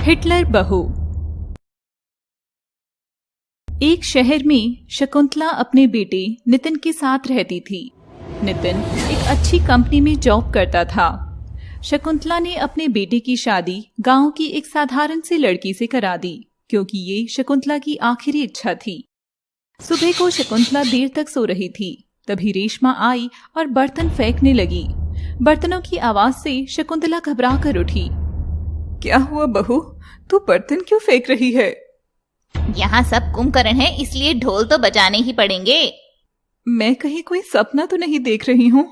Hitler बहू। एक शहर में शकुंतला अपने बेटे नितिन के साथ रहती थी। नितिन एक अच्छी कंपनी में जॉब करता था। शकुंतला ने अपने बेटे की शादी गांव की एक साधारण सी लड़की से करा दी, क्योंकि ये शकुंतला की आखिरी इच्छा थी। सुबह को शकुंतला देर तक सो रही थी, तभी रेशमा आई और बर्तन फेंकने लगी। बर्तनों की आवाज से शकुंतला घबरा कर उठी। क्या हुआ बहू, तू बर्तन क्यों फेंक रही है? यहाँ सब कुंभकर्ण है, इसलिए ढोल तो बजाने ही पड़ेंगे। मैं कहीं कोई सपना तो नहीं देख रही हूँ?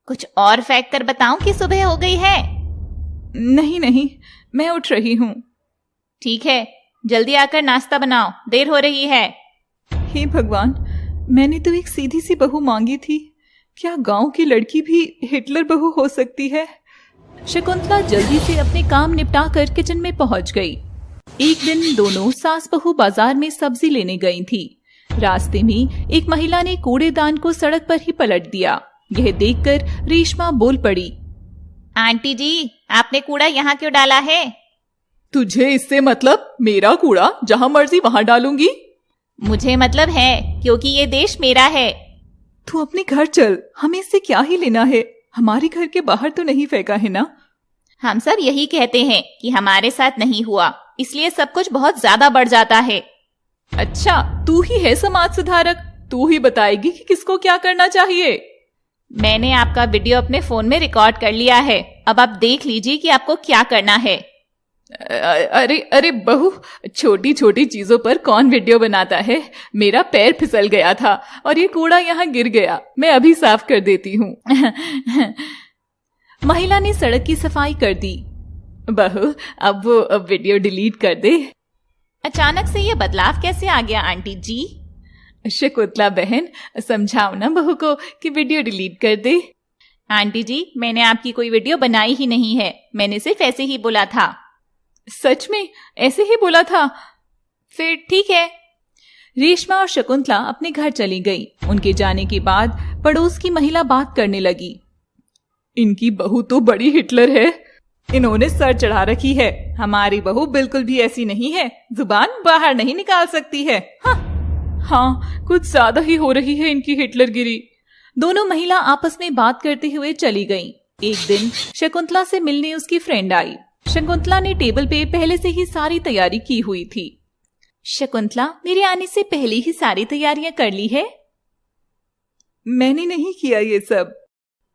कुछ और फेंक कर बताऊं कि सुबह हो गई है? नहीं, मैं उठ रही हूँ। ठीक है, जल्दी आकर नाश्ता बनाओ, देर हो रही है। हे भगवान, मैंने तो एक सीधी सी बहू मांगी थी। क्या गांव की लड़की भी हिटलर बहू हो सकती है? शकुंतला जल्दी से अपने काम निपटा कर किचन में पहुंच गई। एक दिन दोनों सास बहू बाजार में सब्जी लेने गई थी। रास्ते में एक महिला ने कूड़ेदान को सड़क पर ही पलट दिया। यह देखकर रेशमा बोल पड़ी। आंटी जी, आपने कूड़ा यहाँ क्यों डाला है? तुझे इससे मतलब? मेरा कूड़ा जहाँ मर्जी वहाँ डालूंगी। मुझे मतलब है, क्योंकि ये देश मेरा है। तू अपने घर चल, हमें इससे क्या ही लेना है? हमारे घर के बाहर तो नहीं फेंका है ना? हम सब यही कहते हैं कि हमारे साथ नहीं हुआ, इसलिए सब कुछ बहुत ज्यादा बढ़ जाता है। अच्छा, तू ही है समाज सुधारक, तू ही बताएगी कि किसको क्या करना चाहिए। मैंने आपका वीडियो अपने फोन में रिकॉर्ड कर लिया है, अब आप देख लीजिए कि आपको क्या करना है। अरे बहू, छोटी छोटी चीजों पर कौन वीडियो बनाता है? मेरा पैर फिसल गया था और ये कूड़ा यहाँ गिर गया, मैं अभी साफ कर देती हूँ। महिला ने सड़क की सफाई कर दी। बहू, अब वो वीडियो डिलीट कर दे। अचानक से ये बदलाव कैसे आ गया आंटी जी? शकुंतला बहन, समझाओ ना बहू को कि वीडियो डिलीट कर दे। आंटी जी, मैंने आपकी कोई वीडियो बनाई ही नहीं है, मैंने सिर्फ ऐसे ही बोला था। सच में ऐसे ही बोला था? फिर ठीक है। रेशमा और शकुंतला अपने घर चली गई। उनके जाने के बाद पड़ोस की महिला बात करने लगी। इनकी बहू तो बड़ी हिटलर है, इन्होंने सर चढ़ा रखी है। हमारी बहू बिल्कुल भी ऐसी नहीं है, जुबान बाहर नहीं निकाल सकती है। हाँ, कुछ ज्यादा ही हो रही है इनकी हिटलरगिरी। दोनों महिला आपस में बात करते हुए चली गईं। एक दिन शकुंतला से मिलने उसकी फ्रेंड आई। शकुंतला ने टेबल पे पहले से ही सारी तैयारी की हुई थी। शकुंतला, मेरे आने से पहले ही सारी तैयारियां कर ली है? मैंने नहीं किया ये सब।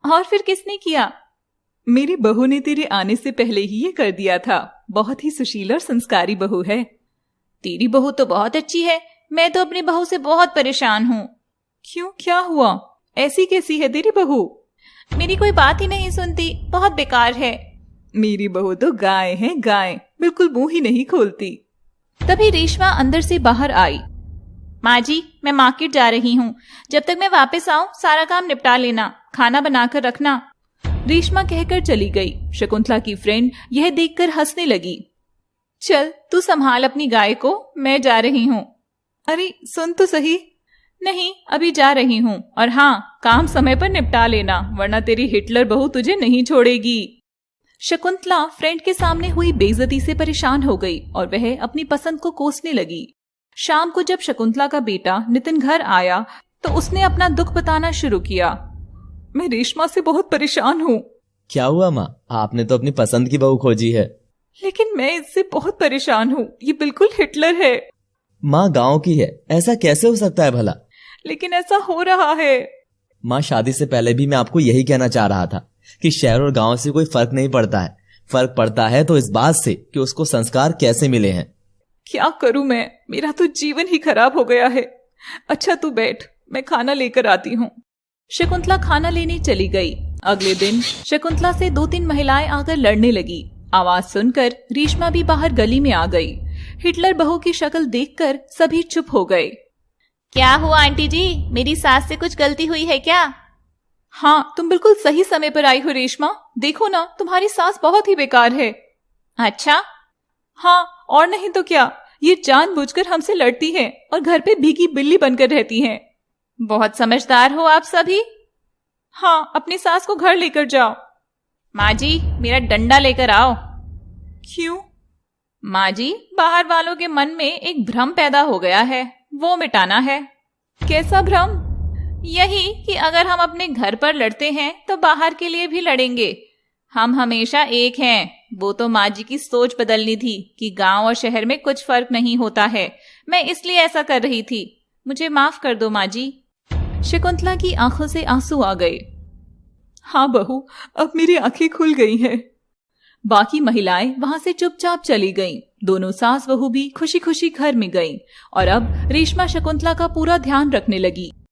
और फिर किसने किया? मेरी बहू ने तेरे आने से पहले ही ये कर दिया था। बहुत ही सुशील और संस्कारी बहू है। तेरी बहू तो बहुत अच्छी है, मैं तो अपनी बहू से बहुत परेशान हूँ। क्यों, क्या हुआ? ऐसी कैसी है तेरी बहू? मेरी कोई बात ही नहीं सुनती, बहुत बेकार है। मेरी बहू तो गाय है, गाय, बिल्कुल मुंह ही नहीं खोलती। तभी रेशमा अंदर से बाहर आई। माँ जी, मैं मार्केट जा रही हूँ, जब तक मैं वापस आऊँ सारा काम निपटा लेना, खाना बनाकर रखना। रेशमा कहकर चली गई। शकुंतला की फ्रेंड यह देखकर हंसने लगी। चल, तू संभाल अपनी गाय को, मैं जा रही हूँ। अरे सुन तो सही। नहीं, अभी जा रही हूँ, और हाँ, काम समय पर निपटा लेना, वरना तेरी हिटलर बहू तुझे नहीं छोड़ेगी। शकुंतला फ्रेंड के सामने हुई बेइज्जती से परेशान हो गई और वह अपनी पसंद को कोसने लगी। शाम को जब शकुंतला का बेटा नितिन घर आया तो उसने अपना दुख बताना शुरू किया। मैं रेशमा से बहुत परेशान हूँ। क्या हुआ माँ? आपने तो अपनी पसंद की बहू खोजी है। लेकिन मैं इससे बहुत परेशान हूँ, ये बिल्कुल हिटलर है। माँ गांव की है, ऐसा कैसे हो सकता है भला? लेकिन ऐसा हो रहा है। माँ, शादी से पहले भी मैं आपको यही कहना चाह रहा था कि शहर और गांव से कोई फर्क नहीं पड़ता है। फर्क पड़ता है तो इस बात से कि उसको संस्कार कैसे मिले हैं। क्या करूं मैं, मेरा तो जीवन ही खराब हो गया है। अच्छा तू बैठ, मैं खाना लेकर आती हूँ। शकुंतला खाना लेने चली गई। अगले दिन शकुंतला से 2-3 महिलाएं आकर लड़ने लगी। आवाज सुनकर रेशमा भी बाहर गली में आ गई। हिटलर बहू की शक्ल देखकर सभी चुप हो गए। क्या हुआ आंटी जी, मेरी सास से कुछ गलती हुई है क्या? हाँ, तुम बिल्कुल सही समय पर आई हो रेशमा। देखो ना, तुम्हारी सास बहुत ही बेकार है। अच्छा? हाँ, और नहीं तो क्या, ये जानबूझकर हमसे लड़ती है और घर पे भीगी बिल्ली बनकर रहती हैं। बहुत समझदार हो आप सभी। हाँ, अपनी सास को घर लेकर जाओ। माँ जी, मेरा डंडा लेकर आओ। क्यों? माँ जी, बाहर वालों के मन में एक भ्रम पैदा हो गया है, वो मिटाना है। कैसा भ्रम? यही कि अगर हम अपने घर पर लड़ते हैं तो बाहर के लिए भी लड़ेंगे। हम हमेशा एक हैं। वो तो माँ जी की सोच बदलनी थी कि गांव और शहर में कुछ फर्क नहीं होता है। मैं इसलिए ऐसा कर रही थी। मुझे माफ कर दो माँ जी। शकुंतला की आंखों से आंसू आ गए। हाँ बहू, अब मेरी आंखें खुल गई हैं। बाकी महिलाएं वहां से चुपचाप चली गईं। दोनों सास बहू भी खुशी खुशी घर में गईं और अब रेशमा शकुंतला का पूरा ध्यान रखने लगी।